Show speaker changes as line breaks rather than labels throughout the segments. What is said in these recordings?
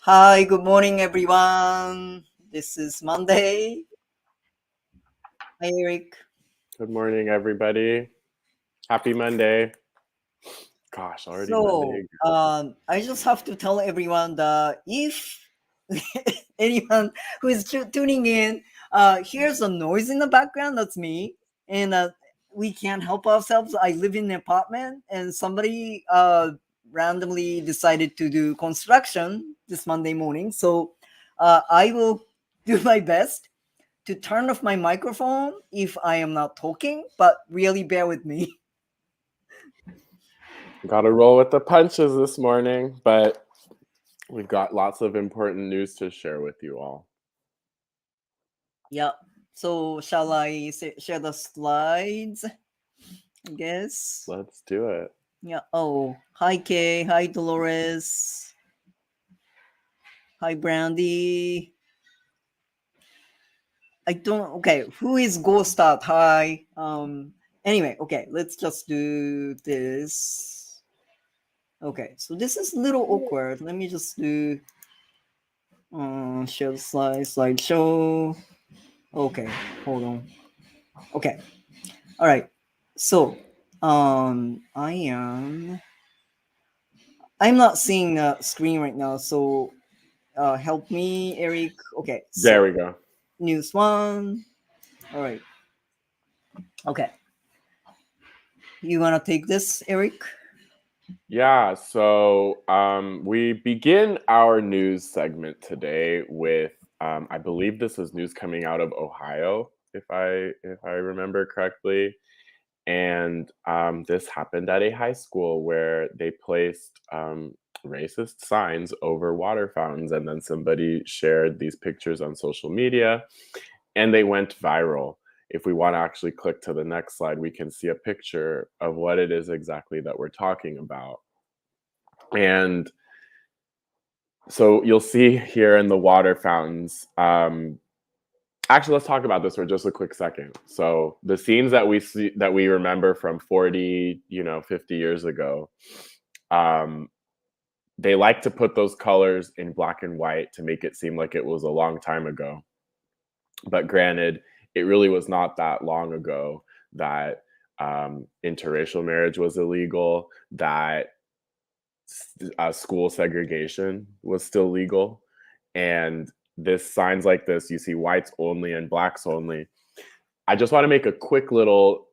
Hi, good morning, everyone. This is Monday. Hi, Eric.
Good morning, everybody. Happy Monday. Gosh, already Monday
So,
again.
I just have to tell everyone that if anyone who is tuning in hears a noise in the background, that's me. And we can't help ourselves. I live in an apartment, and somebody randomly decided to do construction this Monday morning. So, I will do my best to turn off my microphone if I am not talking, but really bear with me.
Got to roll with the punches this morning, but we've got lots of important news to share with you all.
Yeah. So, shall I share the slides? I guess.
Let's do it.
Yeah. Oh, hi, Kay. Hi, Dolores. Hi, Brandy. I don't. Okay. Who is Ghost Art? Hi. Anyway, okay. Let's just do this. Okay. So, this is a little awkward. Let me just do share the slideshow. Okay, hold on. Okay, all right. So, I'm not seeing the screen right now. So, help me, Eric. Okay,
There
so
we go.
news one. All right. Okay, you wanna take this, Eric?
Yeah, so we begin our news segment today with I believe this is news coming out of Ohio, if I remember correctly. And this happened at a high school where they placed racist signs over water fountains, and then somebody shared these pictures on social media, and they went viral. If we want to actually click to the next slide, we can see a picture of what it is exactly that we're talking about. And so you'll see here in the water fountains. Actually, let's talk about this for just a quick second. So the scenes that we see that we remember from 40, 50 years ago, um, they like to put those colors in black and white to make it seem like it was a long time ago. But granted, it really was not that long ago that interracial marriage was illegal, that school segregation was still legal, and this signs like this, you see whites only and blacks only. I just want to make a quick little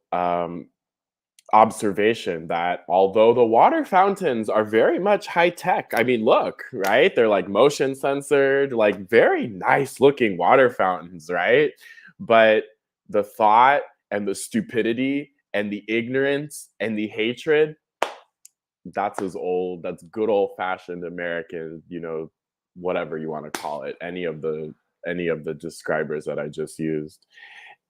observation that although the water fountains are very much high tech, I mean, look, right? They're like motion censored, like very nice looking water fountains, right? But the thought and the stupidity and the ignorance and the hatred, that's as old, that's good old fashioned American, whatever you want to call it, any of the describers that I just used.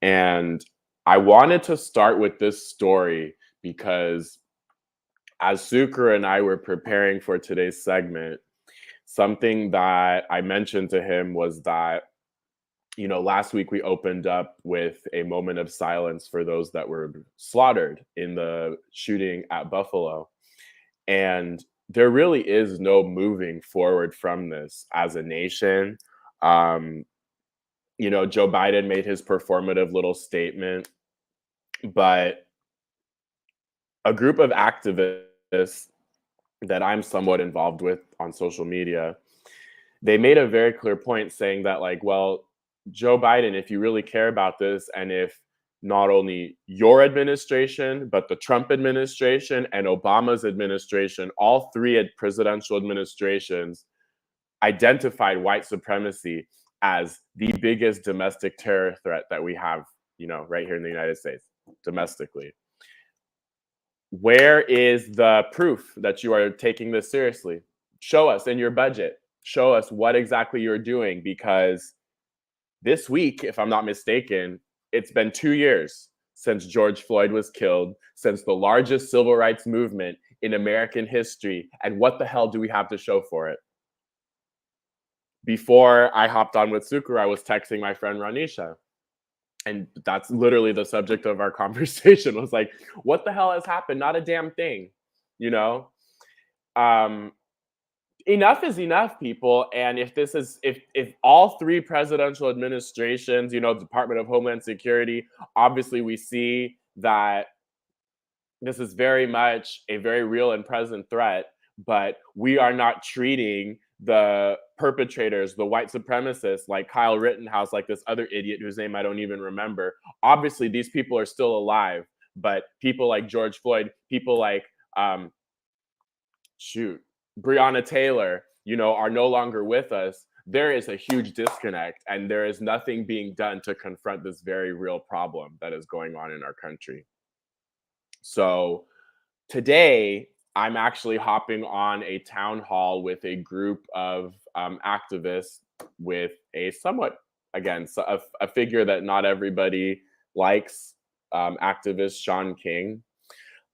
And I wanted to start with this story because as Sukra and I were preparing for today's segment, something that I mentioned to him was that, last week we opened up with a moment of silence for those that were slaughtered in the shooting at Buffalo. And there really is no moving forward from this as a nation. Um, Joe Biden made his performative little statement, but a group of activists that I'm somewhat involved with on social media, they made a very clear point saying that, like, well, Joe Biden, if you really care about this, and if not only your administration, but the Trump administration and Obama's administration, all three presidential administrations identified white supremacy as the biggest domestic terror threat that we have, right here in the United States, domestically. Where is the proof that you are taking this seriously? Show us in your budget. Show us what exactly you're doing, because this week, if I'm not mistaken, it's been 2 years since George Floyd was killed, since the largest civil rights movement in American history. And what the hell do we have to show for it? Before I hopped on with Sukura, I was texting my friend Ranisha. And that's literally the subject of our conversation, was like, what the hell has happened? Not a damn thing, you know? Um, enough is enough, people. And if all three presidential administrations, Department of Homeland Security, obviously we see that this is very much a very real and present threat, but we are not treating the perpetrators, the white supremacists like Kyle Rittenhouse, like this other idiot whose name I don't even remember. Obviously, these people are still alive, but people like George Floyd, people like um, shoot, Breonna Taylor, are no longer with us. There is a huge disconnect, and there is nothing being done to confront this very real problem that is going on in our country. So today, I'm actually hopping on a town hall with a group of activists with a somewhat, again, a figure that not everybody likes, activist Sean King.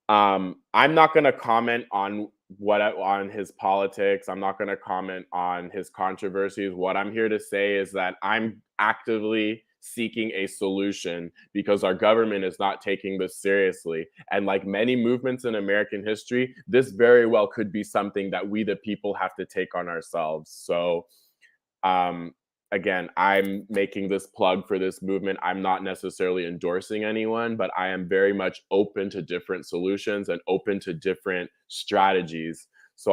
I'm not going to comment on on his politics. I'm not going to comment on his controversies. What I'm here to say is that I'm actively seeking a solution because our government is not taking this seriously. And like many movements in American history, this very well could be something that we, the people, have to take on ourselves. So, um, again, I'm making this plug for this movement. I'm not necessarily endorsing anyone, but I am very much open to different solutions and open to different strategies. So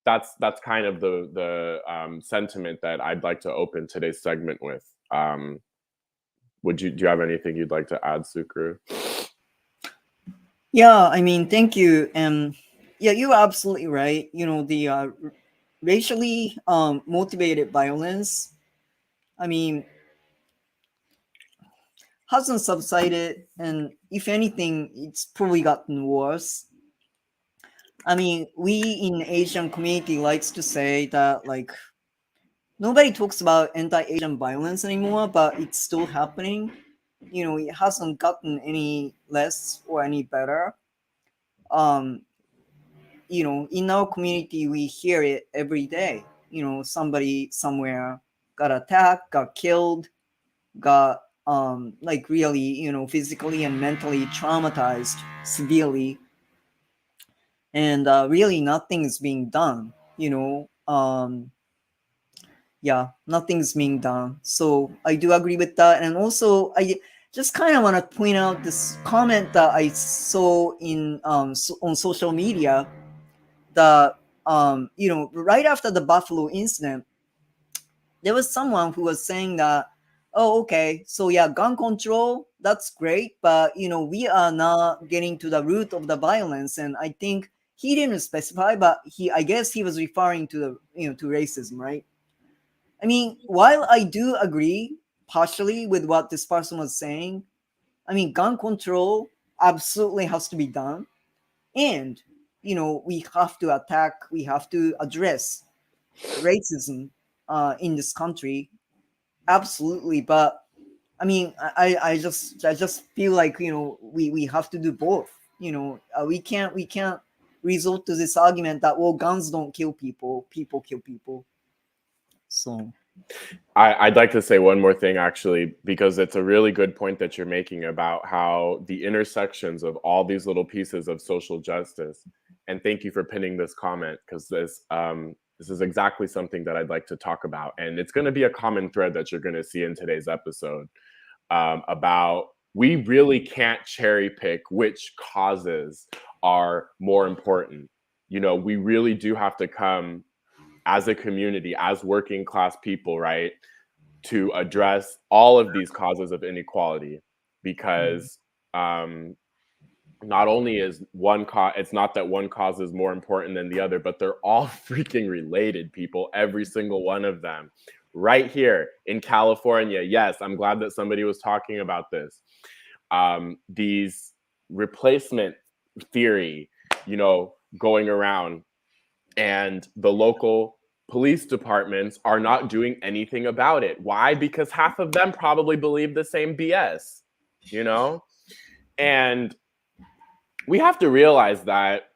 that's kind of the sentiment that I'd like to open today's segment with. Do you have anything you'd like to add, Sukru?
Yeah, I mean, thank you. And yeah, you're absolutely right. The racially motivated violence, I mean, hasn't subsided, and if anything, it's probably gotten worse. I mean, we in Asian community likes to say that like nobody talks about anti-Asian violence anymore, but it's still happening. It hasn't gotten any less or any better. Um, in our community, we hear it every day. Somebody somewhere got attacked, got killed, got like really, physically and mentally traumatized severely, and really nothing's being done. Yeah, nothing's being done. So I do agree with that, and also I just kind of want to point out this comment that I saw on social media that right after the Buffalo incident, there was someone who was saying that, oh, okay, so yeah, gun control, that's great, but we are not getting to the root of the violence. And I think he didn't specify, but I guess he was referring to the to racism, right? I mean, while I do agree partially with what this person was saying, I mean, gun control absolutely has to be done, and we have to we have to address racism in this country, absolutely. But I mean, I just feel like we have to do both. We can't resort to this argument that, well, guns don't kill people, people kill people. So
I'd like to say one more thing, actually, because it's a really good point that you're making about how the intersections of all these little pieces of social justice. And thank you for pinning this comment, because this is exactly something that I'd like to talk about, and it's going to be a common thread that you're going to see in today's episode, about we really can't cherry pick which causes are more important. We really do have to come as a community, as working class people, right, to address all of these causes of inequality, because not only is one cause, it's not that one cause is more important than the other, but they're all freaking related, people, every single one of them. Right here in California, yes, I'm glad that somebody was talking about this. These replacement theory, going around, and the local police departments are not doing anything about it. Why? Because half of them probably believe the same BS, And we have to realize that,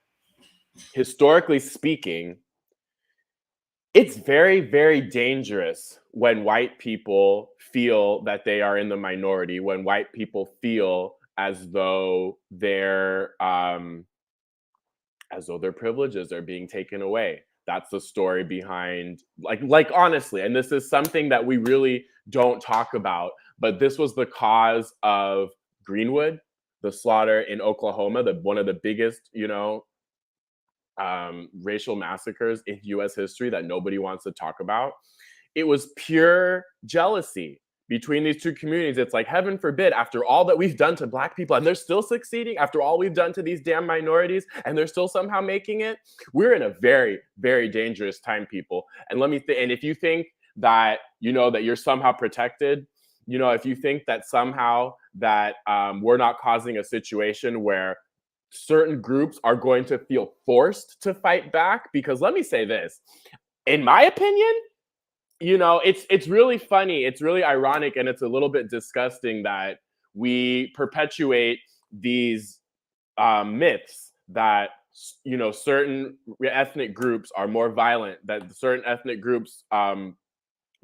historically speaking, it's very, very dangerous when white people feel that they are in the minority, when white people feel as though their privileges are being taken away. That's the story behind, like honestly, and this is something that we really don't talk about, but this was the cause of Greenwood, the slaughter in Oklahoma, the one of the biggest, racial massacres in U.S. history that nobody wants to talk about. It was pure jealousy between these two communities. It's like, heaven forbid, after all that we've done to Black people and they're still succeeding, after all we've done to these damn minorities and they're still somehow making it, we're in a very, very dangerous time, people. And and if you think that, that you're somehow protected, if you think that somehow that we're not causing a situation where certain groups are going to feel forced to fight back, because let me say this, in my opinion, it's really funny, it's really ironic, and it's a little bit disgusting that we perpetuate these myths that certain ethnic groups are more violent, that certain ethnic groups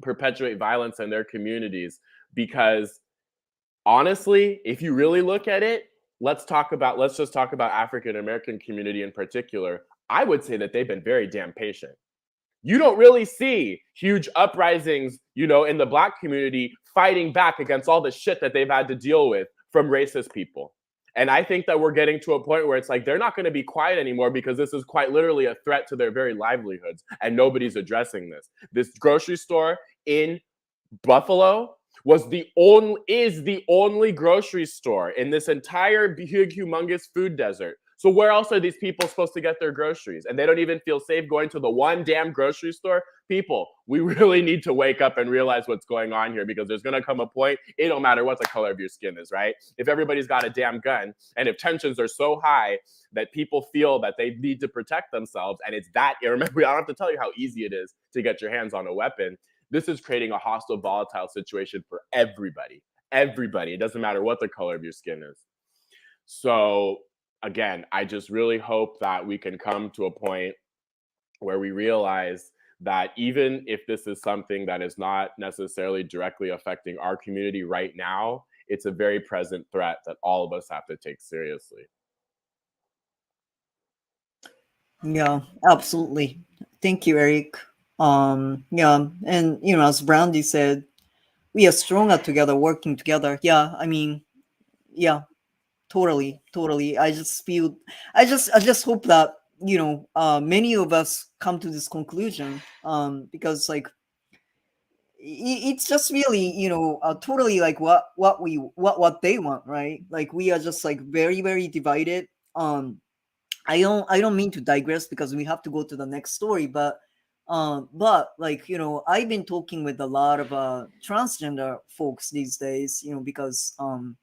perpetuate violence in their communities, because honestly, if you really look at it, let's just talk about African American community in particular. I would say that they've been very damn patient. You don't really see huge uprisings, in the Black community fighting back against all the shit that they've had to deal with from racist people. And I think that we're getting to a point where it's like they're not going to be quiet anymore, because this is quite literally a threat to their very livelihoods, and nobody's addressing this. This grocery store in Buffalo is the only grocery store in this entire big, humongous food desert. So where else are these people supposed to get their groceries? And they don't even feel safe going to the one damn grocery store. People, we really need to wake up and realize what's going on here, because there's going to come a point, it don't matter what the color of your skin is, right? If everybody's got a damn gun, and if tensions are so high that people feel that they need to protect themselves, and it's that, remember, I don't have to tell you how easy it is to get your hands on a weapon. This is creating a hostile, volatile situation for everybody. Everybody. It doesn't matter what the color of your skin is. So, again, I just really hope that we can come to a point where we realize that even if this is something that is not necessarily directly affecting our community right now, it's a very present threat that all of us have to take seriously.
Yeah, absolutely. Thank you, Eric. Yeah, and as Brandy said, we are stronger together, working together. Yeah, I mean, yeah, totally, totally. I just hope that many of us come to this conclusion. Because like it's just really totally like what they want, right? Like we are just like very, very divided. I don't mean to digress, because we have to go to the next story, but like I've been talking with a lot of transgender folks these days, because of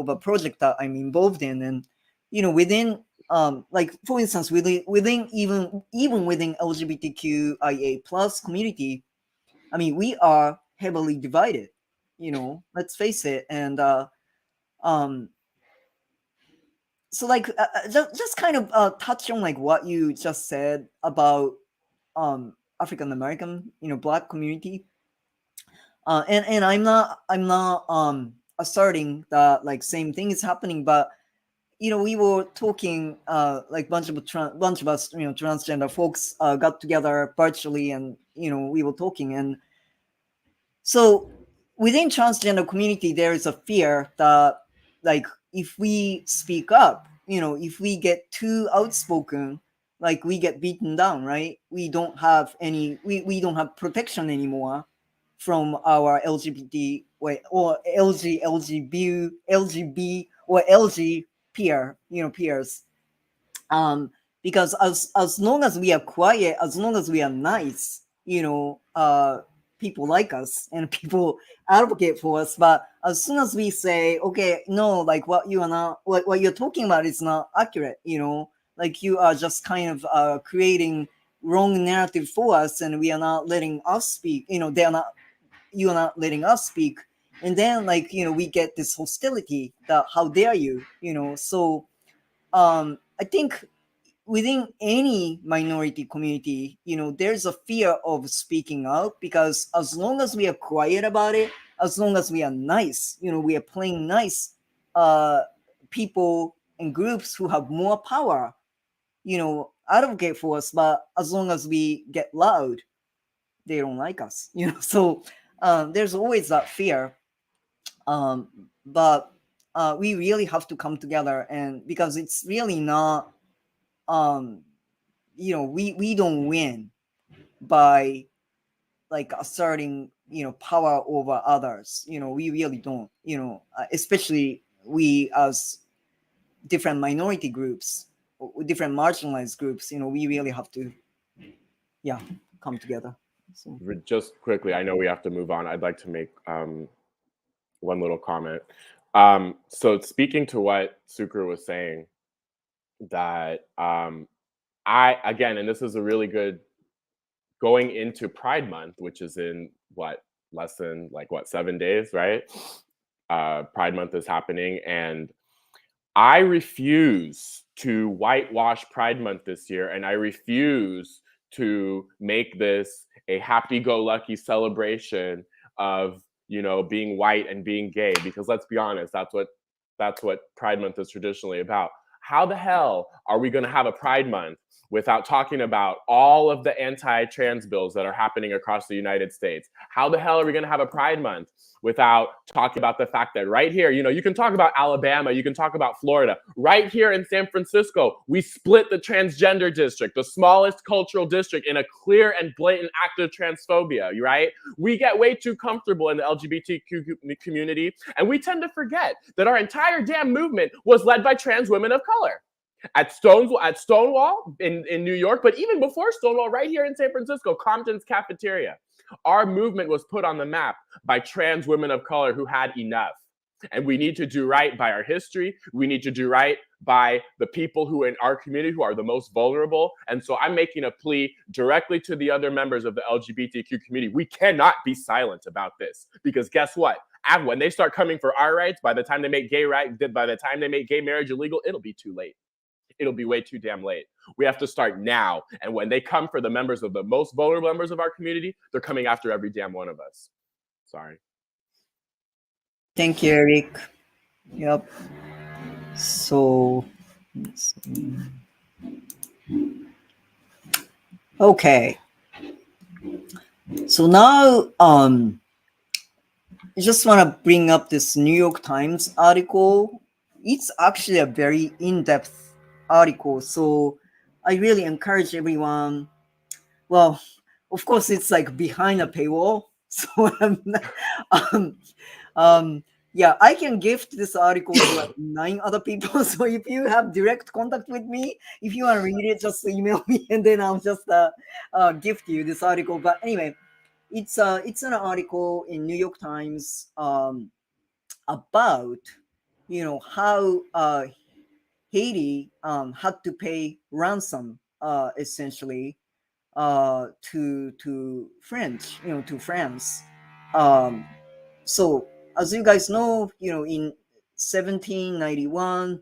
a project that I'm involved in. And within like for instance, within even within LGBTQIA plus community, I mean, we are heavily divided, let's face it. And um so like just kind of touch on like what you just said about African American, Black community. And I'm not asserting that like same thing is happening, but we were talking like bunch of us, transgender folks got together virtually, and we were talking. And so within transgender community, there is a fear that like if we speak up, if we get too outspoken, like we get beaten down, right? We don't have protection anymore from our LGBT or LGB or LG peers. Because as long as we are quiet, as long as we are nice, people like us and people advocate for us. But as soon as we say, okay, no, like what you're talking about is not accurate, like you are just kind of creating wrong narrative for us, and we are not letting us speak, you are not letting us speak. And then like we get this hostility that how dare you, so I think within any minority community, there's a fear of speaking out, because as long as we are quiet about it, as long as we are nice, we are playing nice, uh, people and groups who have more power, advocate for us, but as long as we get loud, they don't like us. So there's always that fear. But we really have to come together, and because it's really not, um, we don't win by like asserting power over others. We really don't. Especially we as different minority groups, or different marginalized groups. We really have to, yeah, come together. So.
Just quickly, I know we have to move on. I'd like to make one little comment. So speaking to what Sukru was saying, that I again, and this is a really good going into Pride Month, which is in what, less than like what, 7 days, right? Pride Month is happening, and I refuse to whitewash Pride Month this year, and I refuse to make this a happy-go-lucky celebration of being white and being gay, because let's be honest, that's what Pride Month is traditionally about. How the hell are we going to have a Pride Month without talking about all of the anti-trans bills that are happening across the United States? How the hell are we going to have a Pride Month without talking about the fact that right here, you can talk about Alabama, you can talk about Florida. Right here in San Francisco, we split the transgender district, the smallest cultural district, in a clear and blatant act of transphobia, right? We get way too comfortable in the LGBTQ community, and we tend to forget that our entire damn movement was led by trans women of color. At Stonewall in New York, but even before Stonewall, right here in San Francisco, Compton's cafeteria. Our movement was put on the map by trans women of color who had enough. And we need to do right by our history. We need to do right by the people who are in our community who are the most vulnerable. And so I'm making a plea directly to the other members of the LGBTQ community. We cannot be silent about this, because guess what? When they start coming for our rights, by the time they make gay marriage illegal, it'll be too late. It'll be way too damn late. We have to start now. And when they come for the members of the most vulnerable members of our community, they're coming after every damn one of us. Sorry.
Thank you, Eric. Yep. So, okay. So now, I just want to bring up this New York Times article. It's actually a very in-depth article, so I really encourage everyone. Well, of course, it's like behind a paywall, so yeah, I can gift this article to like 9 other people. So if you have direct contact with me, if you want to read it, just email me, and then I'll just gift you this article. But anyway, it's an article in New York Times about how Haiti had to pay ransom essentially to France. Um, so as you guys know, in 1791,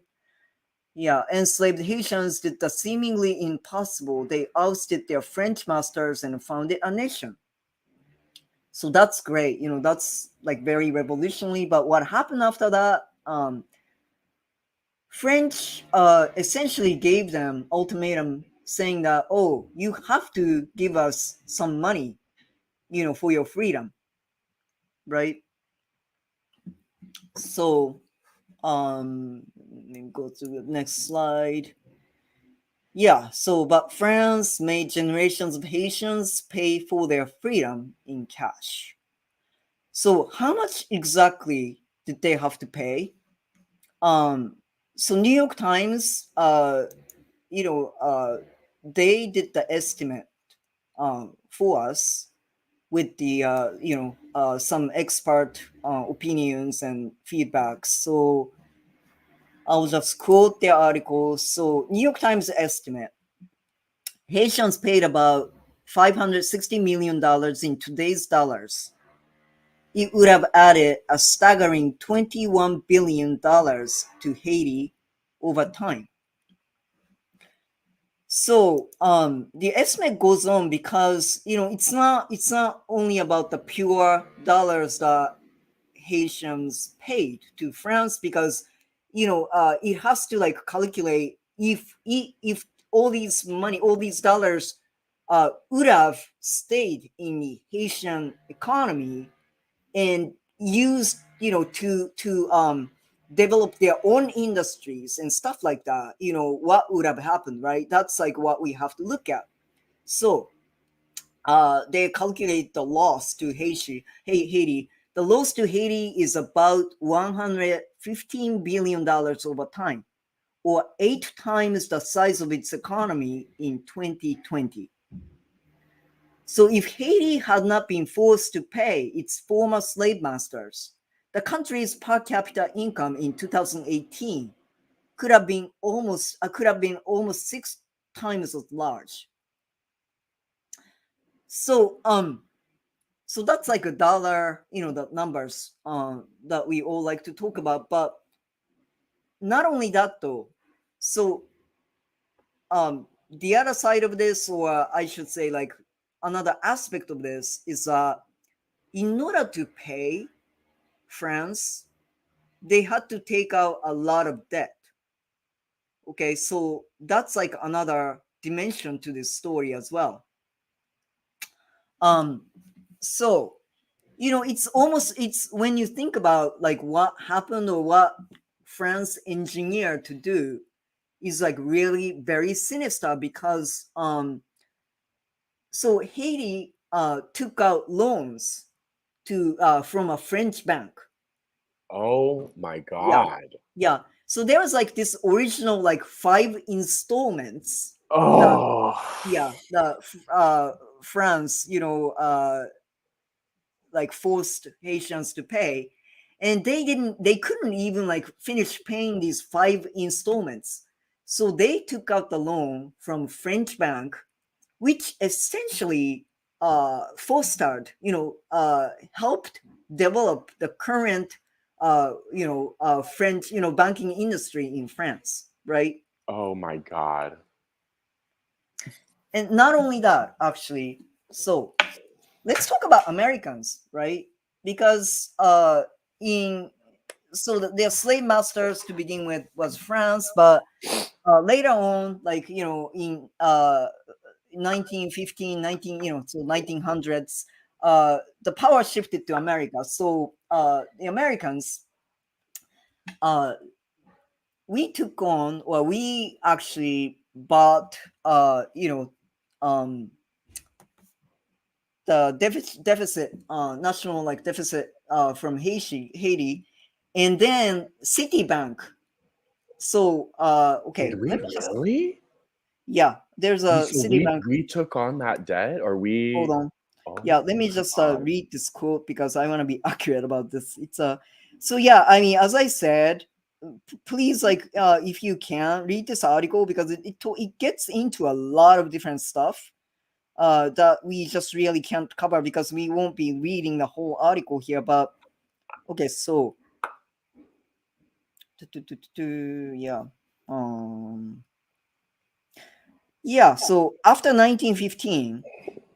yeah, enslaved Haitians did the seemingly impossible. They ousted their French masters and founded a nation. So that's great. That's like very revolutionary. But what happened after that? French essentially gave them ultimatum saying that, oh, you have to give us some money, for your freedom, right? So let me go to the next slide. Yeah, so but France made generations of Haitians pay for their freedom in cash. So how much exactly did they have to pay? So New York Times, they did the estimate for us with the some expert opinions and feedbacks. So I'll just quote their article. So New York Times estimate: Haitians paid about $560 million in today's dollars. It would have added a staggering $21 billion to Haiti over time. So the estimate goes on because it's not only about the pure dollars that Haitians paid to France, because it has to like calculate if all these money, all these dollars would have stayed in the Haitian economy and used, to develop their own industries and stuff like that, what would have happened, right? That's like what we have to look at. So they calculate the loss to Haiti. The loss to Haiti is about $115 billion over time, or 8 times the size of its economy in 2020. So if Haiti had not been forced to pay its former slave masters, the country's per capita income in 2018 could have been almost 6 times as large. So so that's like a dollar, the numbers that we all like to talk about. But not only that though. So the other side of this, or I should say, like another aspect of this, is in order to pay France, they had to take out a lot of debt. Okay, so that's like another dimension to this story as well. Um, so it's when you think about like what happened or what France engineered to do is like really very sinister, because so Haiti took out loans to from a French bank.
Oh my
Yeah,
God.
yeah. So there was like this original like 5 installments that,
Oh,
yeah, the France, like forced Haitians to pay, and they couldn't even like finish paying these 5 installments. So they took out the loan from French bank, which essentially fostered, helped develop the current, French, banking industry in France, right?
oh my God.
And not only that, actually. So let's talk about Americans, right? Because in so their slave masters to begin with was France, but later on, like in 1915, 19, so 1900s, the power shifted to America. So the Americans, uh, we took on, or we actually bought, um, the deficit, national like deficit from Haiti, and then Citibank. So
Did
okay,
we
let me just,
really?
yeah, there's
We
a
so we
Citibank.
we took on that debt, or
Hold
we?
on.
Oh
Yeah, let me
my
just
God.
read this quote because I want to be accurate about this. It's a So yeah, I mean, as I said, please, like if you can read this article, because it gets into a lot of different stuff that we just really can't cover because we won't be reading the whole article here. But okay, so yeah, um, yeah. So after 1915,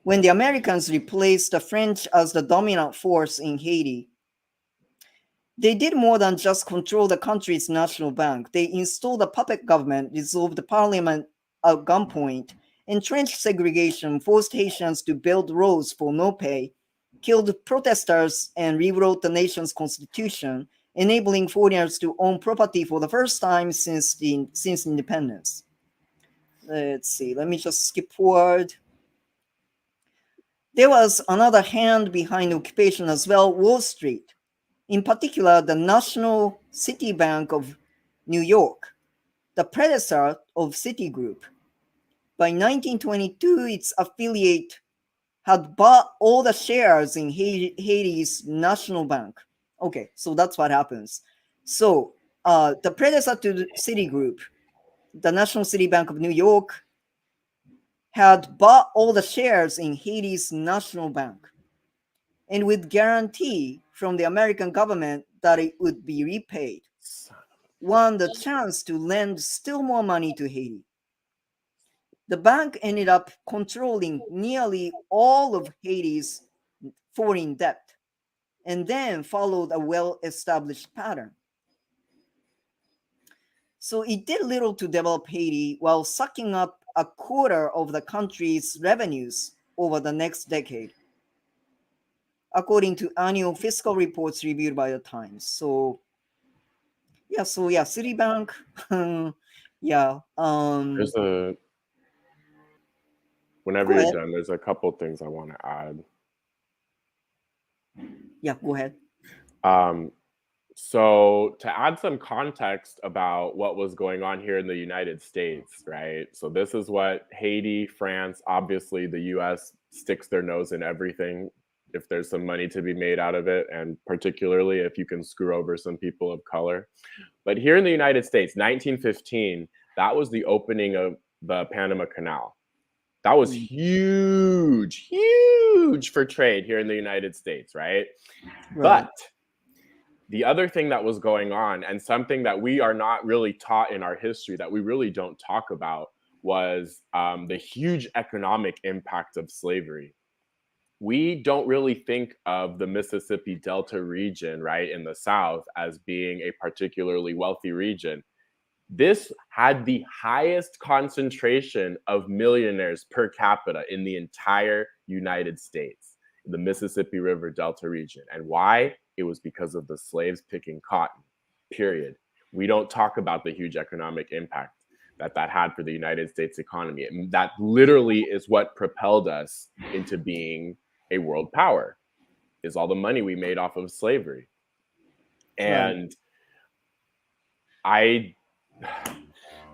when the Americans replaced the French as the dominant force in Haiti, they did more than just control the country's national bank. They installed a puppet government, dissolved the parliament at gunpoint, entrenched segregation, forced Haitians to build roads for no pay, killed protesters, and rewrote the nation's constitution, enabling foreigners to own property for the first time since independence. Let's see, let me just skip forward. There was another hand behind occupation as well: Wall Street, in particular the National City Bank of New York, the predecessor of Citigroup. By 1922, its affiliate had bought all the shares in Haiti's national bank. Okay, so that's what happens. So the predecessor to the Citigroup, the National City Bank of New York, had bought all the shares in Haiti's national bank, and with guarantee from the American government that it would be repaid, won the chance to lend still more money to Haiti. The bank ended up controlling nearly all of Haiti's foreign debt, and then followed a well established pattern. So it did little to develop Haiti while sucking up a quarter of the country's revenues over the next decade, according to annual fiscal reports reviewed by the Times. So Citibank, yeah.
There's a Whenever
Go
you're
ahead.
done, there's a couple things I want to add.
Yeah, go ahead.
Um, so to add some context about what was going on here in the United States, right? So this is what Haiti, France, obviously the US sticks their nose in everything if there's some money to be made out of it, and particularly if you can screw over some people of color. But here in the United States, 1915, that was the opening of the Panama Canal. That was
Mm,
huge, huge for trade here in the United States, right?
right.
But the other thing that was going on, and something that we are not really taught in our history, that we really don't talk about, was the huge economic impact of slavery. We don't really think of the Mississippi Delta region, right, in the South as being a particularly wealthy region. This had the highest concentration of millionaires per capita in the entire United States, the Mississippi River Delta region. And why? It was because of the slaves picking cotton, period. We don't talk about the huge economic impact that had for the United States economy. And that literally is what propelled us into being a world power, is all the money we made off of slavery.
Right.
And I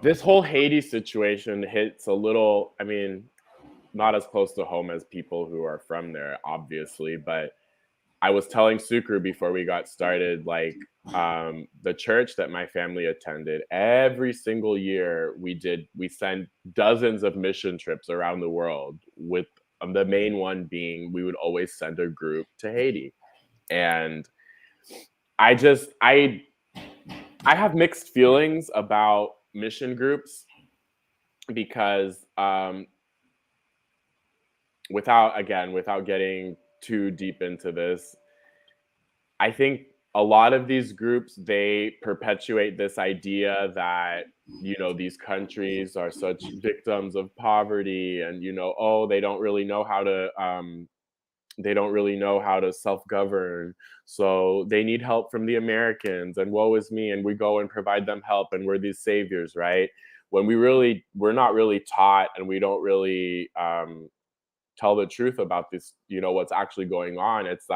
this whole Haiti situation hits a little, I mean, not as close to home as people who are from there, obviously, but I was telling Sukru before we got started, like, the church that my family attended, every single year we send dozens of mission trips around the world, with the main one being we would always send a group to Haiti. And I just, I have mixed feelings about mission groups because without getting too deep into this, I think a lot of these groups, they perpetuate this idea that, these countries are such victims of poverty, and, oh, they don't really know how to self-govern, so they need help from the Americans, and woe is me, and we go and provide them help, and we're these saviors, right? When we're not really taught, and we don't really tell the truth about this, what's actually going on. It's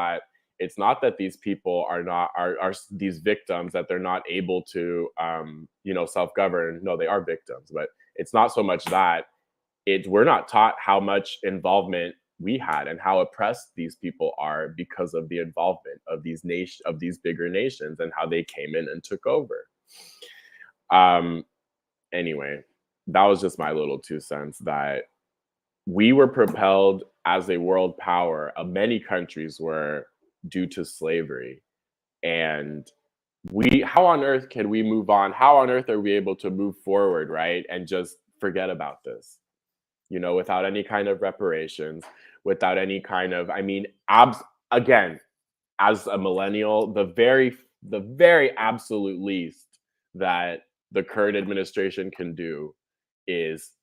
not that these people are these victims, that they're not able to self-govern. No, they are victims, but it's not so much that. We're not taught how much involvement we had, and how oppressed these people are because of the involvement of these bigger nations, and how they came in and took over. um anyway, that was just my little 2 cents, that we were propelled as a world power. Many countries were, due to slavery. And how on earth can we move on? How on earth are we able to move forward, right? And just forget about this, without any kind of reparations, without any kind of, I mean, again, as a millennial, the very absolute least that the current administration can do is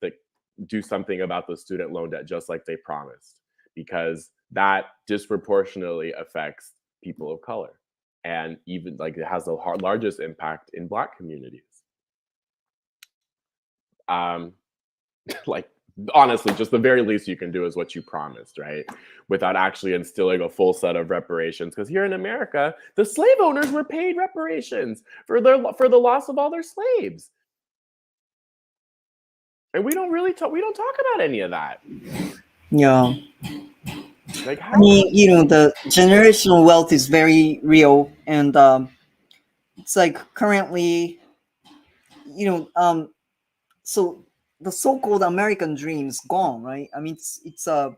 do something about the student loan debt, just like they promised, because that disproportionately affects people of color, and even, like, it has the largest impact in Black communities. um like, honestly, just the very least you can do is what you promised, right? Without actually instilling a full set of reparations, because here in America, the slave owners were paid reparations for the loss of all their slaves, and we don't talk about any of that.
Yeah.
Like,
I mean, the generational wealth is very real, and it's like currently, you know, um, so the so-called American dream is gone, right? I mean, it's a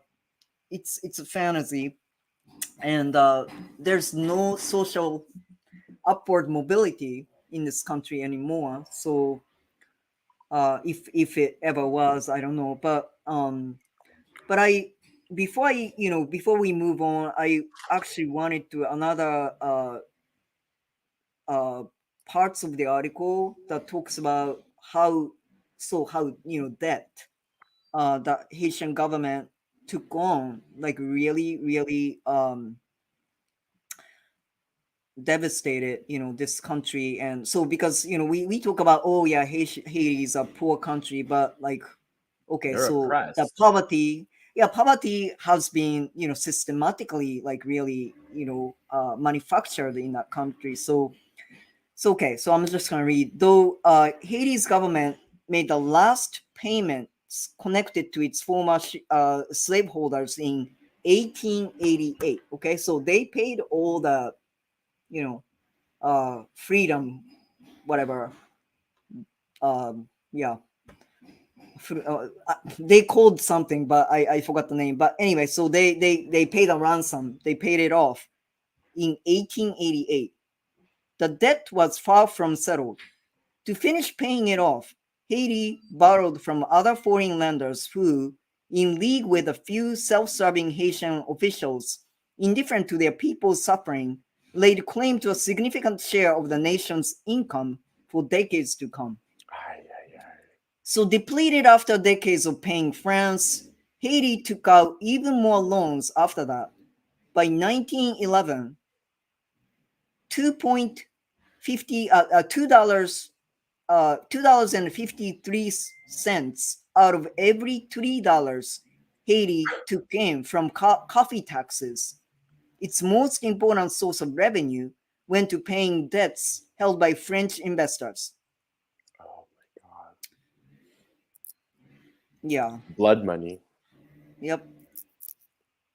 fantasy, and there's no social upward mobility in this country anymore. So, if it ever was, I don't know, but before we move on, I actually wanted to another uh, parts of the article that talks about how debt. the Haitian government took on like really, really devastated, this country. And so because we talk about, oh yeah, Haiti is a poor country, but like, okay,
They're
so the
oppressed.
poverty, yeah, poverty has been systematically like really manufactured in that country. So okay, so I'm just gonna read. Though Haiti's government made the last payments connected to its former slaveholders in 1888. Okay, so they paid all the you know freedom, whatever. Yeah, they called something, but I forgot the name. But anyway, so they paid a ransom. They paid it off in 1888. The debt was far from settled. To finish paying it off, Haiti borrowed from other foreign lenders who, in league with a few self-serving Haitian officials, indifferent to their people's suffering, laid claim to a significant share of the nation's income for decades to come.
Ay, ay, ay.
So, depleted after decades of paying France, Haiti took out even more loans after that. By 1911, 2.50 $2 $2.53 out of every $3 Haiti took in from coffee taxes. Its most important source of revenue went to paying debts held by French investors.
Oh my God.
Yeah,
Blood money.
yep.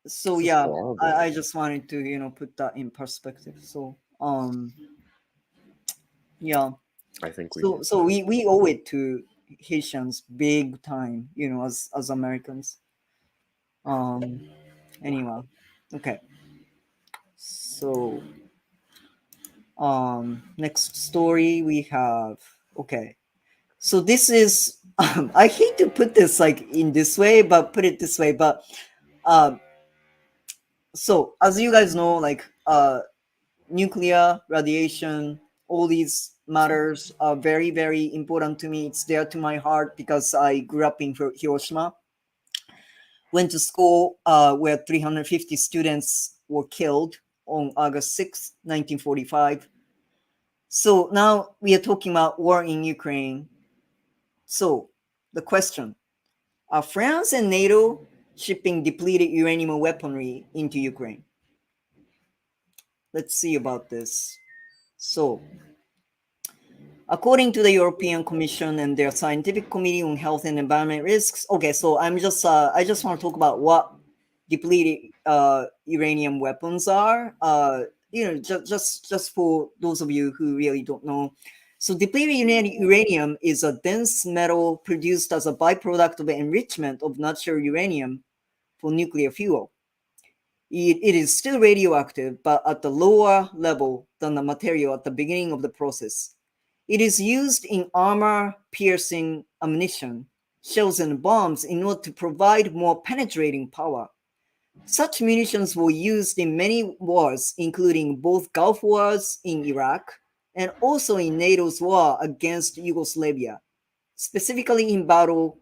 So
This is
yeah, I
horrible.
just wanted to put that in perspective. So yeah,
I think we
so
need
so
to.
we owe it to Haitians big time, as Americans. Um, anyway, okay. So, next story we have. Okay. So this is. I hate to put this like in this way, but put it this way. But um, so as you guys know, like nuclear radiation, all these matters are very very important to me. It's dear to my heart because I grew up in Hiroshima. Went to school where 350 students were killed on August 6th, 1945. So now we are talking about war in Ukraine. So the question, are France and NATO shipping depleted uranium weaponry into Ukraine? Let's see about this. So, according to the European Commission and their Scientific Committee on Health and Environment Risks, okay, so I just want to talk about what depleted uranium weapons are. Just for those of you who really don't know. So depleted uranium is a dense metal produced as a byproduct of the enrichment of natural uranium for nuclear fuel. It is still radioactive, but at a lower level than the material at the beginning of the process. It is used in armor piercing ammunition, shells, and bombs in order to provide more penetrating power. Such munitions were used in many wars, including both Gulf Wars in Iraq and also in NATO's war against Yugoslavia, specifically in battle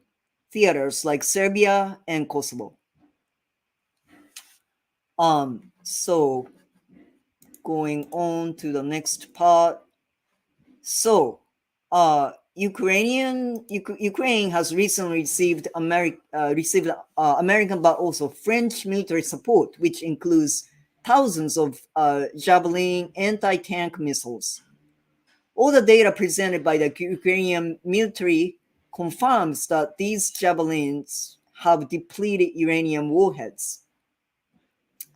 theaters like Serbia and Kosovo. So going on to the next part. So, Ukraine has recently received American but also French military support, which includes thousands of Javelin anti-tank missiles. All the data presented by the Ukrainian military confirms that these javelins have depleted uranium warheads.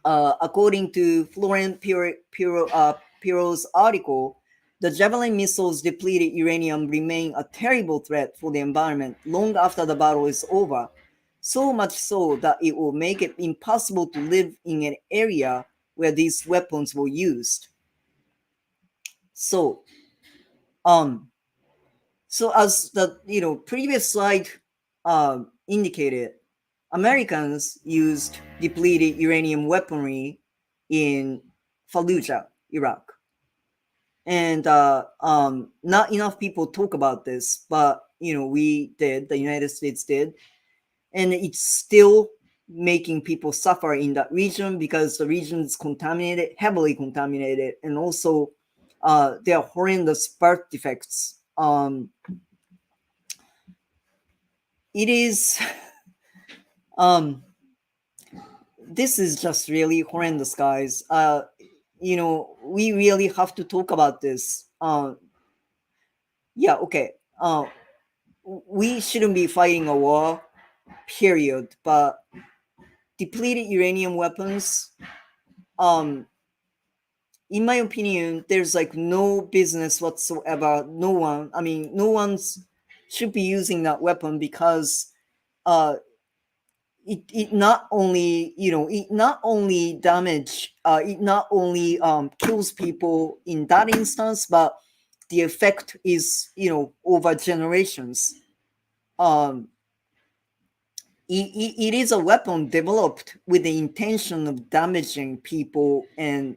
According to Florent Piro's article, the Javelin missiles depleted uranium remain a terrible threat for the environment long after the battle is over, so much so that it will make it impossible to live in an area where these weapons were used. So, um, so as the previous slide indicated, Americans used depleted uranium weaponry in Fallujah, Iraq, and not enough people talk about this, but we did. The United States did. and it's still making people suffer in that region because the region is contaminated, heavily contaminated, and also there are horrendous birth defects. It is um, this is just really horrendous, guys. We really have to talk about this. Yeah, okay. We shouldn't be fighting a war, period. But depleted uranium weapons, um, in my opinion, there's like no business whatsoever. No one's should be using that weapon because uh, it not only it not only damage it not only kills people in that instance, but the effect is over generations. um it is a weapon developed with the intention of damaging people and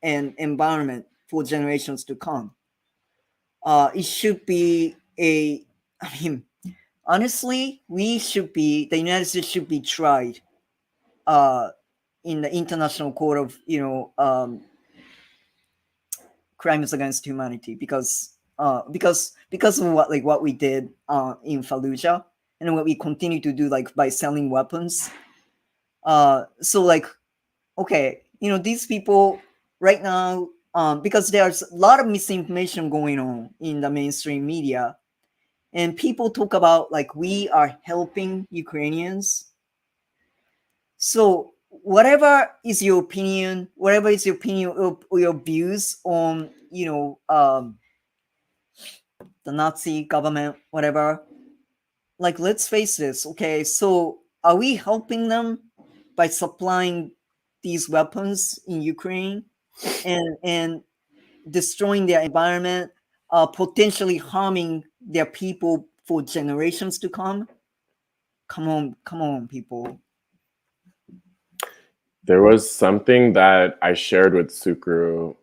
environment for generations to come. It should be a I mean, honestly, the United States should be tried uh in the International Court of Crimes Against Humanity because of what we did in Fallujah, and what we continue to do like by selling weapons. So like, okay, these people right now, because there's a lot of misinformation going on in the mainstream media, and people talk about like we are helping Ukrainians. So whatever is your opinion or your views on the Nazi government, whatever. Like, let's face this, okay? So are we helping them by supplying these weapons in Ukraine and destroying their environment, potentially harming their people for generations to come? Come on, people.
There was something that I shared with Sukuru.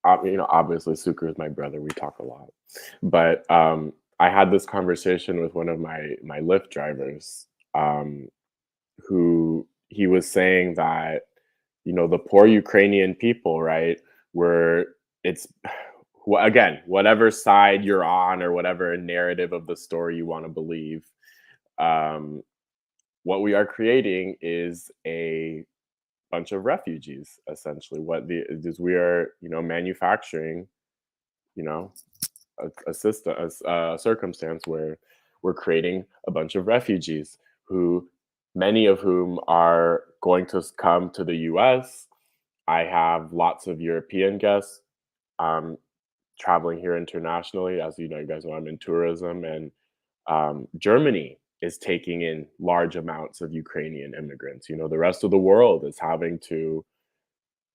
Obviously Sukuru is my brother. We talk a lot, but I had this conversation with one of my Lyft drivers, um, who he was saying that the poor Ukrainian people, right, were it's again, whatever side you're on or whatever narrative of the story you want to believe, um, what we are creating is a bunch of refugees. Essentially, what the is we are manufacturing you know a system, a circumstance where we're creating a bunch of refugees who many of whom are going to come to the US. I have lots of European guests um, traveling here internationally. As you guys know, I'm in tourism, and Germany is taking in large amounts of Ukrainian immigrants. The rest of the world is having to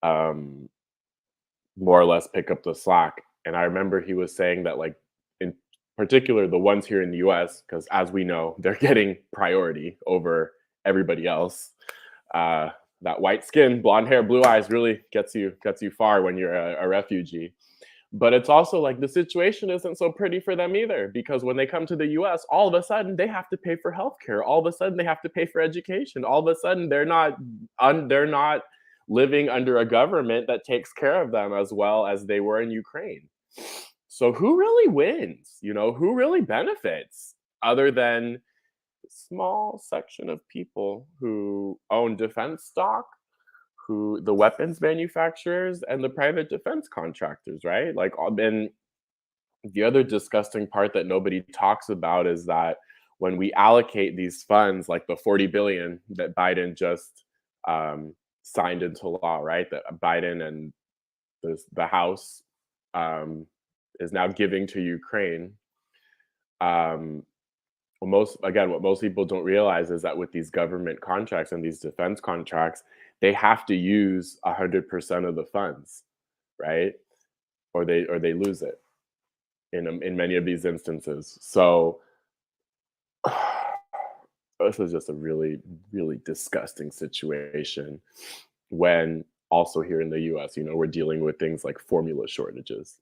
um, more or less pick up the slack. And I remember he was saying that, like, in particular, the ones here in the US, because as we know, they're getting priority over everybody else. Uh, that white skin, blonde hair, blue eyes really gets you far when you're a refugee. But it's also like the situation isn't so pretty for them either, because when they come to the US, all of a sudden they have to pay for healthcare. All of a sudden they have to pay for education. All of a sudden they're not living under a government that takes care of them as well as they were in Ukraine. So who really wins? Who really benefits other than a small section of people who own defense stock, who the weapons manufacturers and the private defense contractors, right? Like, and the other disgusting part that nobody talks about is that when we allocate these funds, like the 40 billion that Biden just signed into law, right? That Biden and the House is now giving to Ukraine. Um, what most people don't realize is that with these government contracts and these defense contracts, they have to use 100% of the funds, right? Or they lose it in many of these instances. So this is just a really, really disgusting situation when also here in the US, we're dealing with things like formula shortages.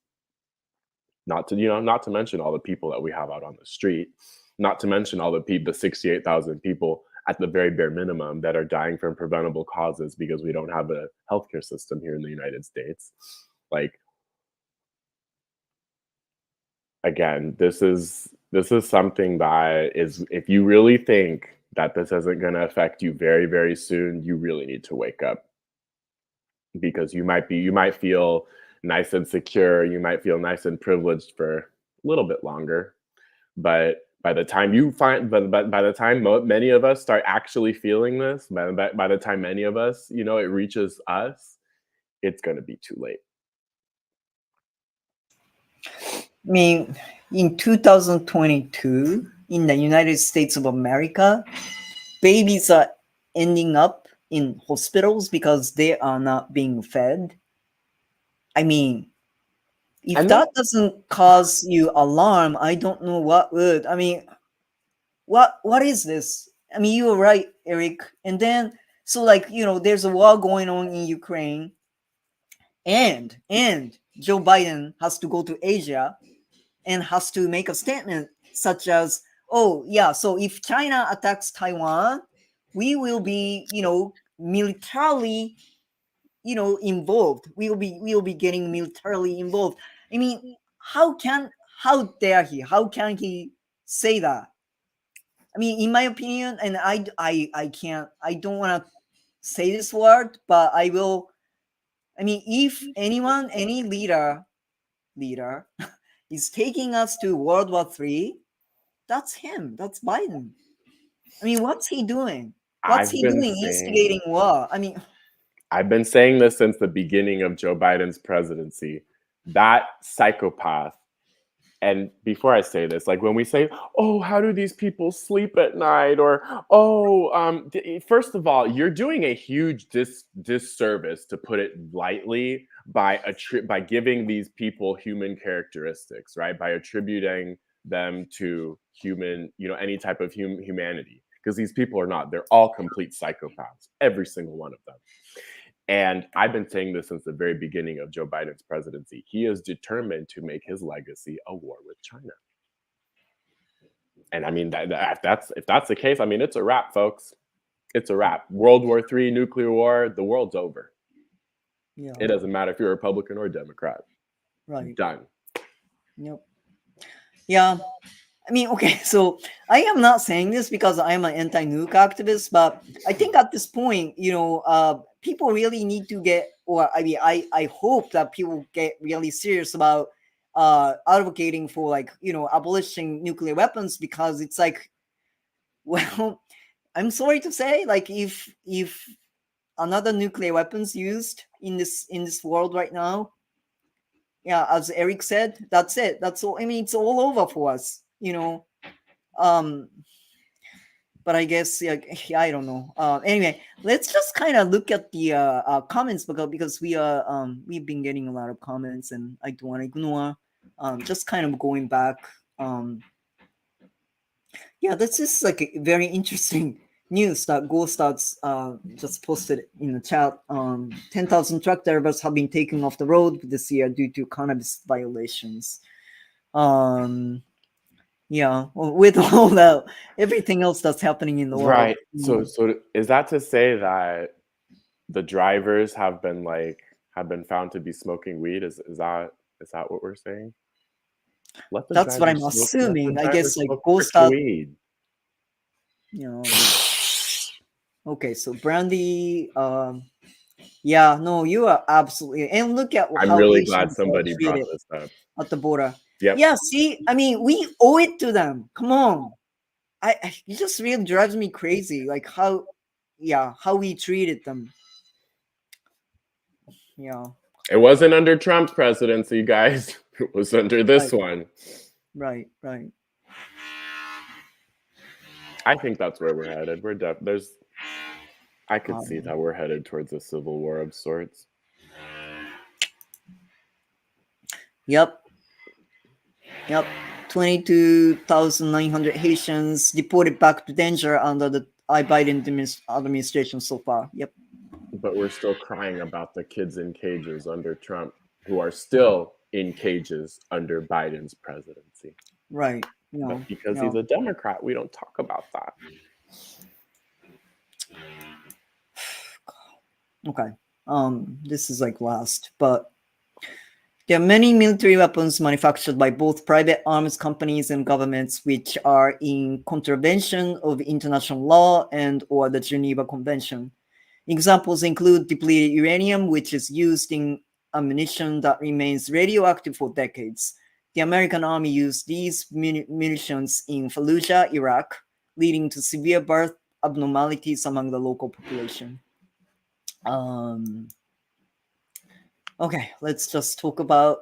Not to mention all the people that we have out on the street. Not to mention all the 68,000 people at the very bare minimum that are dying from preventable causes because we don't have a healthcare system here in the United States. Like, again, this is something that is, if you really think that this isn't going to affect you very, very soon, you really need to wake up, because you might feel nice and secure, you might feel nice and privileged for a little bit longer, but by the time you find but by the time many of us start actually feeling this, by the time many of us, it reaches us, it's going to be too late.
I mean, in 2022, in the United States of America, babies are ending up in hospitals because they are not being fed. I mean, if
And
that
that
doesn't cause you alarm, I don't know what would. I mean, what is this? I mean, you were right, Eric. And then, so like, there's a war going on in Ukraine, and Joe Biden has to go to Asia and has to make a statement such as, oh yeah, so if China attacks Taiwan, we will be, militarily, involved. We will be getting militarily involved. I mean, how dare he? How can he say that? I mean, in my opinion, and I can't, I don't want to say this word, but I will. I mean, if anyone, any leader is taking us to World War III, that's him. That's Biden. I mean, what's he doing? What's
I've
he
been
doing?
saying
Instigating war. I mean,
I've been saying this since the beginning of Joe Biden's presidency. That psychopath. And before I say this, like when we say, "Oh, how do these people sleep at night?" or "Oh, first of all, you're doing a huge disservice, to put it lightly, by giving these people human characteristics, right? By attributing them to human, any type of humanity, because these people are not. They're all complete psychopaths, every single one of them. And I've been saying this since the very beginning of Joe Biden's presidency. He is determined to make his legacy a war with China. And I mean, if that's the case, I mean, it's a wrap, folks. It's a wrap. World War III, nuclear war, the world's over.
yeah,
It doesn't matter if you're a Republican or a Democrat.
right.
Done.
Yep. Yeah. I mean, okay, so I am not saying this because I am an anti-nuke activist, but I think at this point, people really need to get, or I mean, I hope that people get really serious about advocating for, like, abolishing nuclear weapons, because it's like, well, I'm sorry to say, like, if another nuclear weapons used in this world right now, yeah, as Eric said, that's it. That's all. I mean, it's all over for us, um but I guess, yeah, yeah, I don't know. Anyway, let's just kind of look at the comments, because we've been getting a lot of comments, and I don't want to ignore. Just kind of going back. Yeah, this is like a very interesting news that Go Starts just posted in the chat. 10,000 truck drivers have been taken off the road this year due to cannabis violations. Yeah, well, with all the everything else that's happening in the world.
Right. So is that to say that the drivers have been found to be smoking weed? Is that what we're saying? Let the
That's what I'm
drivers smoke. Let the
assuming. I guess
drivers
like
smoke freaking
Ghost
weed.
you know. Okay, so Brandy, yeah, no, you are absolutely, and look at
I'm
how
really glad
Asians are
somebody brought
treated
this up.
at the border.
Yep.
Yeah, see, I mean, we owe it to them. Come on, it just really drives me crazy, like how we treated them. Yeah,
It wasn't under Trump's presidency, guys. It was under this
right,
one.
right.
I think that's where we're headed. I could see
Um,
that we're headed towards a civil war of sorts.
yep, yep. 22,900 Haitians deported back to danger under the Biden administration so far. Yep.
But we're still crying about the kids in cages under Trump, who are still in cages under Biden's presidency.
Right. Yeah,
But because
yeah.
he's a Democrat, we don't talk about that.
Okay. This is like last, but there are many military weapons manufactured by both private arms companies and governments which are in contravention of international law and or the Geneva Convention. Examples include depleted uranium, which is used in ammunition that remains radioactive for decades. The American Army used these munitions in Fallujah, Iraq, leading to severe birth abnormalities among the local population. Um, okay, let's just talk about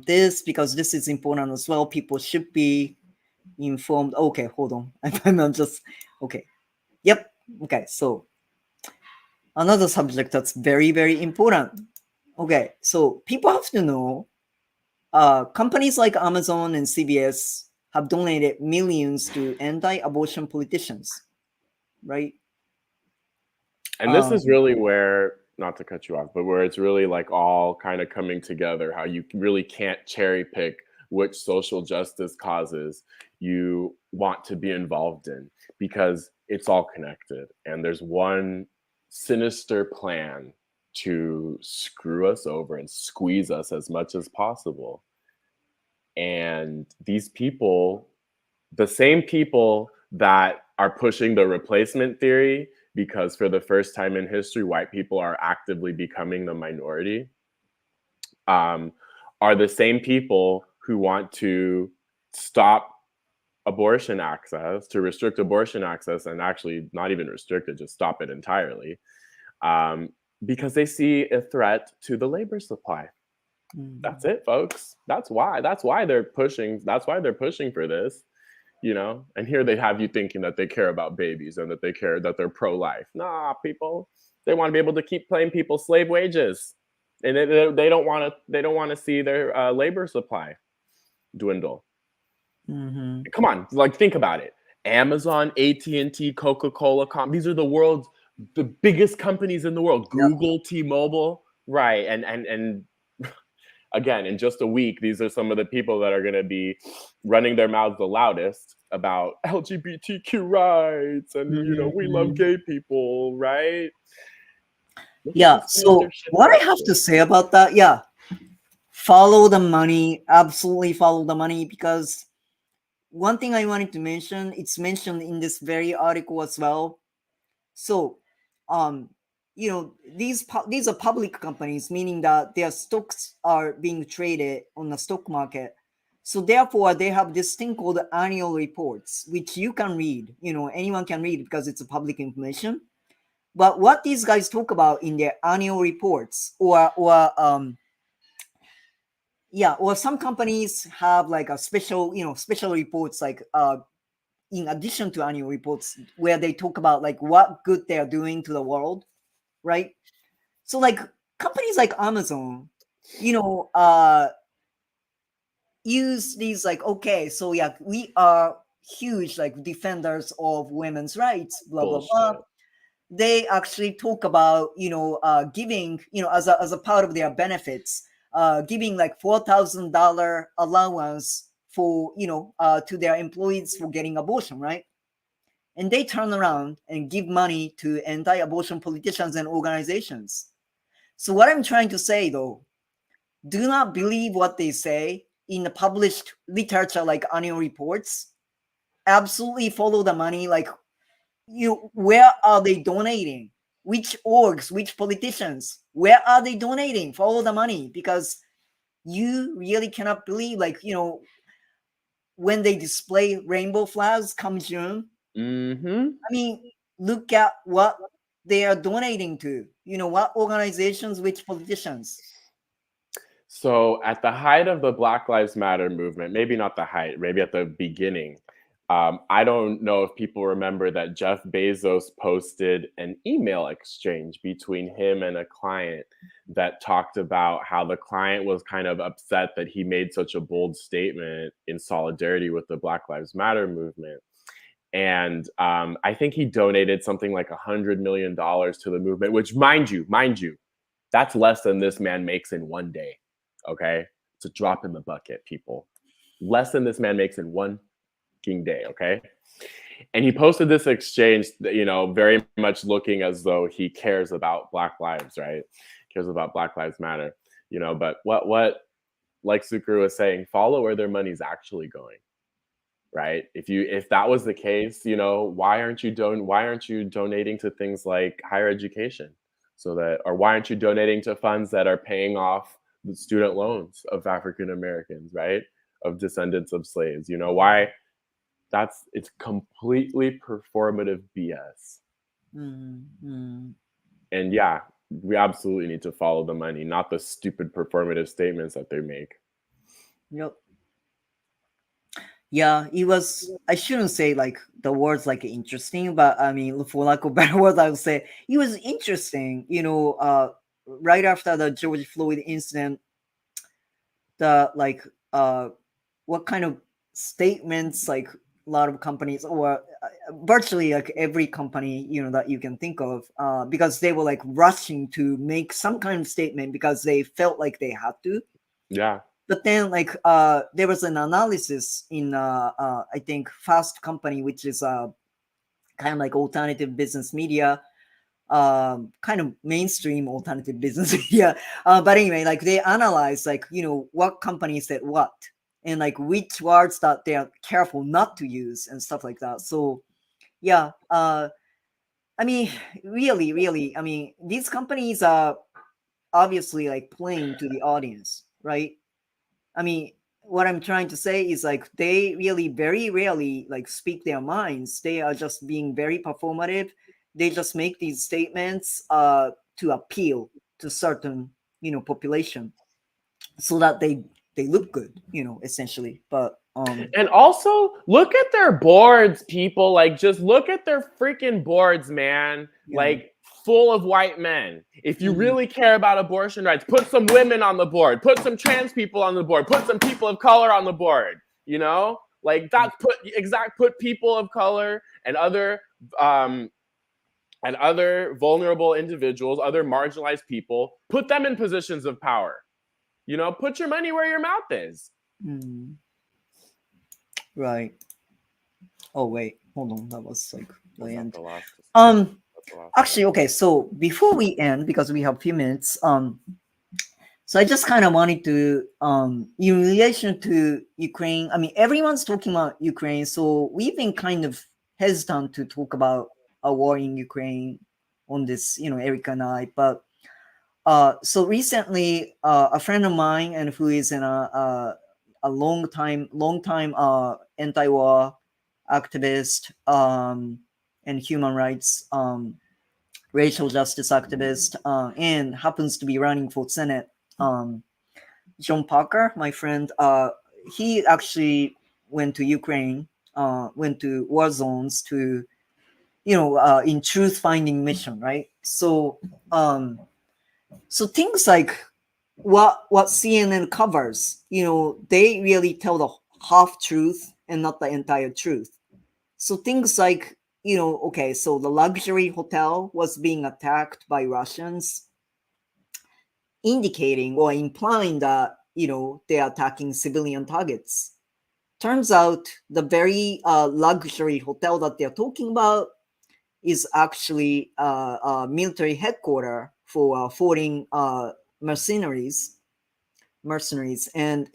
this because this is important as well. People should be informed. Okay, hold on. I'm not just okay. Yep. Okay, so another subject that's very, very important. Okay, so people have to know companies like Amazon and CBS have donated millions to anti-abortion politicians, right?
And this is really where, not to cut you off, but where it's really like all kind of coming together, how you really can't cherry pick which social justice causes you want to be involved in because it's all connected. And there's one sinister plan to screw us over and squeeze us as much as possible. And these people, the same people that are pushing the replacement theory, because for the first time in history, white people are actively becoming the minority, um, are the same people who want to stop abortion access, to restrict abortion access, and actually not even restrict it, just stop it entirely, um, because they see a threat to the labor supply. That's it, folks. That's why. That's why they're pushing. That's why they're pushing for this. And here they have you thinking that they care about babies and that they care that they're pro-life. Nah, people, they want to be able to keep paying people slave wages, and they don't want to. They don't want to see their labor supply dwindle.
Mm-hmm.
Come on, like think about it. Amazon, AT&T, Coca-Cola, these are the biggest companies in the world.
Yep.
Google, T-Mobile, right? And again, in just a week, these are some of the people that are going to be running their mouths the loudest about LGBTQ rights and, we love
Mm-hmm.
gay people, right? Look at
Yeah.
this
So
censorship
what I have
bullshit.
to say about that, yeah, follow the money. Absolutely follow the money because one thing I wanted to mention, it's mentioned in this very article as well. So, um, these are public companies, meaning that their stocks are being traded on the stock market. So therefore, they have this thing called annual reports, which you can read. Anyone can read because it's a public information. But what these guys talk about in their annual reports, or some companies have like a special reports like in addition to annual reports where they talk about like what good they're doing to the world, right? So like companies like Amazon, you know, uh use these like, okay, so yeah, we are huge like defenders of women's rights, blah blah blah.
Bullshit.
They actually talk about giving, as a part of their benefits, giving like $4,000 allowance for to their employees for getting abortion, right? And they turn around and give money to anti-abortion politicians and organizations. So what I'm trying to say though, do not believe what they say in the published literature like annual reports. Absolutely follow the money. Like, where are they donating? Which orgs, which politicians, where are they donating? Follow the money, because you really cannot believe, like, when they display rainbow flags come June.
Mm-hmm.
I mean, look at what they are donating to. What organizations, which politicians.
So at the height of the Black Lives Matter movement, maybe not the height, maybe at the beginning, I don't know if people remember that Jeff Bezos posted an email exchange between him and a client that talked about how the client was kind of upset that he made such a bold statement in solidarity with the Black Lives Matter movement. And I think he donated something like $100 million to the movement, which, mind you, that's less than this man makes in one day. Okay, it's a drop in the bucket, people. Less than this man makes in one fucking day, okay? And he posted this exchange, you know, very much looking as though he cares about Black lives, right? Cares about Black Lives Matter, you know. But what like Tsukuru was saying, follow where their money's actually going, right? If that was the case, you know, why aren't you donating to things like higher education, so that, or why aren't you donating to funds that are paying off the student loans of African Americans, right? Of descendants of slaves, you know, why? It's completely performative BS.
Mm-hmm.
And yeah, we absolutely need to follow the money, not the stupid performative statements that they make.
Yep. Yeah, it was. I shouldn't say like the words like interesting, but I mean, for lack of better words, I would say it was interesting. Right after the George Floyd incident, the like what kind of statements like a lot of companies or virtually like every company that you can think of, because they were like rushing to make some kind of statement because they felt like they had to.
Yeah.
But then like there was an analysis in I think Fast Company, which is kind of like alternative business media, kind of mainstream alternative business media. But anyway, like they analyze like what company said what, and like which words that they are careful not to use and stuff like that. So yeah, I mean, really, I mean, these companies are obviously like playing to the audience, right? I mean, what I'm trying to say is like they really very rarely like speak their minds. They are just being very performative. They just make these statements to appeal to certain population, so that they look good, essentially. But
And also, look at their boards, people. Like, just look at their freaking boards, man.
yeah.
Like, full of white men. If you
Mhm.
really care about abortion rights, put some women on the board, put some trans people on the board, put some people of color on the board. You know, like that's put people of color um, and other vulnerable individuals, other marginalized people, put them in positions of power. You know, put your money where your mouth is.
Mhm. Right. Oh wait, hold on. That was like the
Was that
end.
the last?
Um.
That's the last
Actually, okay. So before we end, because we have a few minutes, so I just kind of wanted to, in relation to Ukraine. I mean, everyone's talking about Ukraine, so we've been kind of hesitant to talk about a war in Ukraine on this, Erica and I. But so recently, a friend of mine and who is in a long time anti-war activist, and human rights, racial justice activist, and happens to be running for Senate. John Parker, my friend, he actually went to Ukraine, went to war zones to, in truth finding mission, right? So things like what CNN covers, they really tell the half truth and not the entire truth. So things like, okay, so the luxury hotel was being attacked by Russians, indicating or implying that they're attacking civilian targets. Turns out the very luxury hotel that they're talking about is actually a military headquarters for foreign mercenaries. And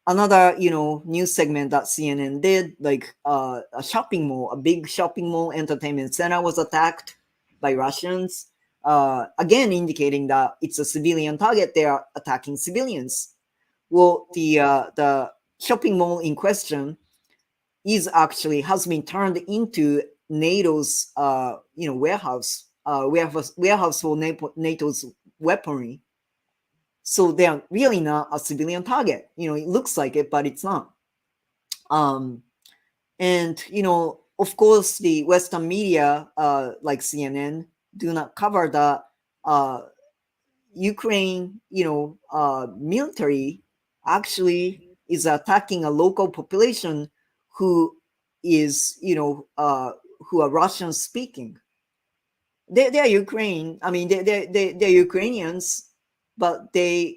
another news segment that CNN did, like a shopping mall, a big shopping mall entertainment center was attacked by Russians, again indicating that it's a civilian target. They are attacking civilians. Well, the shopping mall in question is actually has been turned into NATO's warehouse for NATO's weaponry. So they are really not a civilian target. It looks like it, but it's not. Um, and of course, the Western media, like CNN, do not cover the Ukraine, military actually is attacking a local population who is, who are Russian speaking. They're Ukraine. I mean, they're Ukrainians, but their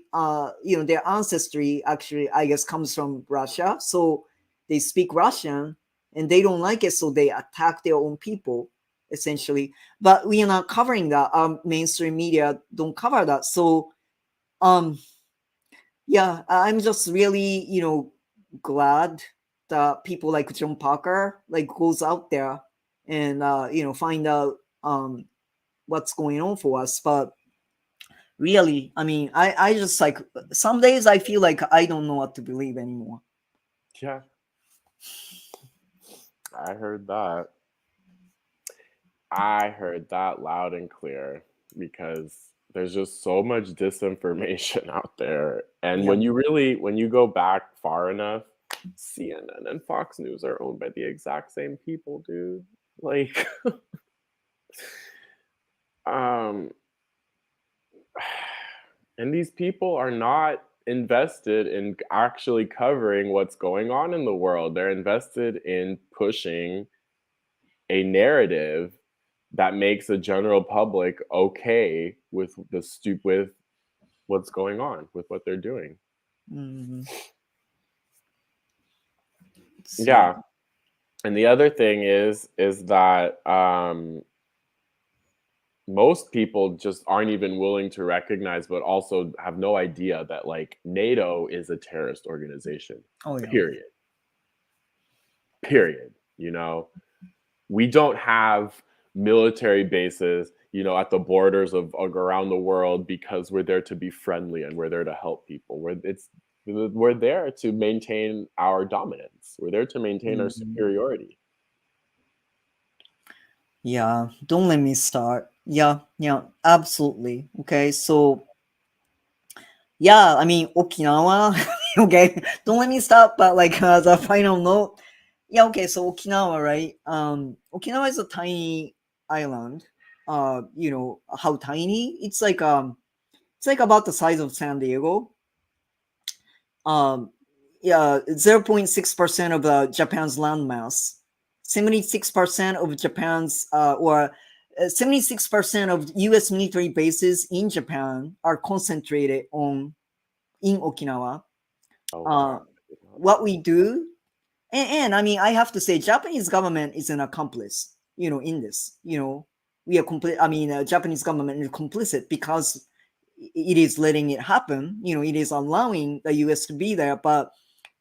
ancestry actually, I guess, comes from Russia. So they speak Russian, and they don't like it, so they attack their own people, essentially. But we are not covering that. Our mainstream media don't cover that. So um yeah, I'm just really, glad that people like John Parker like goes out there and find out what's going on for us. But really, I mean, I just like some days I feel like I don't know what to believe anymore.
Yeah, I heard that. I heard that loud and clear because there's just so much disinformation out there. And
Yeah.
when you go back far enough, CNN and Fox News are owned by the exact same people, dude. Like, um, and these people are not invested in actually covering what's going on in the world. They're invested in pushing a narrative that makes the general public okay with with what's going on with what they're doing.
Hmm. So
Yeah, and the other thing is that most people just aren't even willing to recognize, but also have no idea that like NATO is a terrorist organization.
oh yeah.
Period. Period. You know, we don't have military bases, at the borders of around the world because we're there to be friendly and we're there to help people. We're there to maintain our dominance. We're there to maintain our
Mhm.
superiority.
Yeah, don't let me start. Yeah, yeah, absolutely. Okay, so yeah, I mean Okinawa. Okay, don't let me stop. But like as a final note, yeah, okay, so Okinawa, right? Okinawa is a tiny island. How tiny? It's like about the size of San Diego. Um, yeah, 0.6% of Japan's landmass. 76% of Japan's or 76% of U.S. military bases in Japan are concentrated on in Okinawa.
Oh
Uh,
wow. I did not know
what we do, and I mean, I have to say, Japanese government is an accomplice, in this. We are complete. I mean, Japanese government is complicit because it is letting it happen. It is allowing the U.S. to be there, but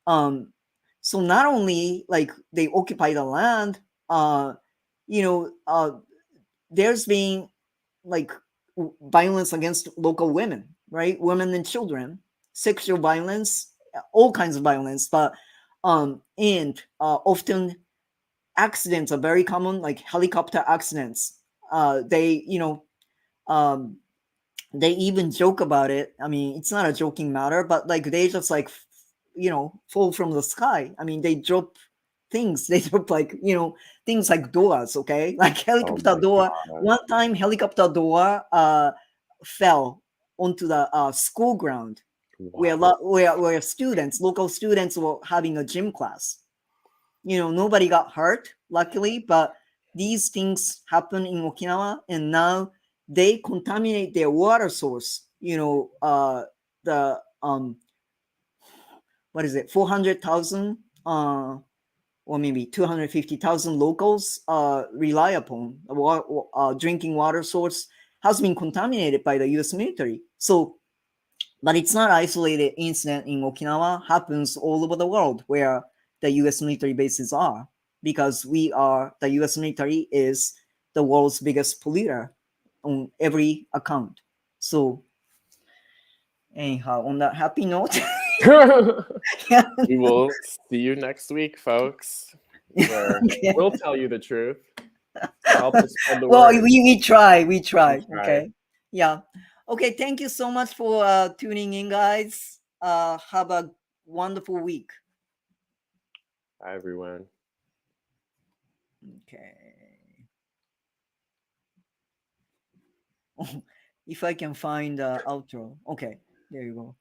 um, so not only like they occupy the land, uh, you know, uh, there's been like violence against local women, right? Women and children, sexual violence, all kinds of violence, but and often accidents are very common, like helicopter accidents. They, um, they even joke about it. I mean, it's not a joking matter, but like they just like fall from the sky. I mean, they drop things. They drop like things like doors. Okay, like
Oh
helicopter
my
door.
god.
One time, helicopter door fell onto the school ground where
What?
where students, local students, were having a gym class. Nobody got hurt, luckily, but these things happen in Okinawa, and now they contaminate their water source. The what is it, 400,000 or maybe 250,000 locals rely upon drinking water source has been contaminated by the U.S. military. So, but it's not isolated incident in Okinawa. Happens all over the world where the U.S. military bases are, because the U.S. military is the world's biggest polluter on every account. So, anyhow, on that happy note, yeah,
We will see you next week, folks, where
okay.
we'll tell you the truth to help to spread the
Well,
word.
we try,
We try.
okay. Yeah, okay, thank you so much for tuning in, guys. Have a wonderful week.
Bye, everyone.
Okay. If I can find outro. Okay, there you go.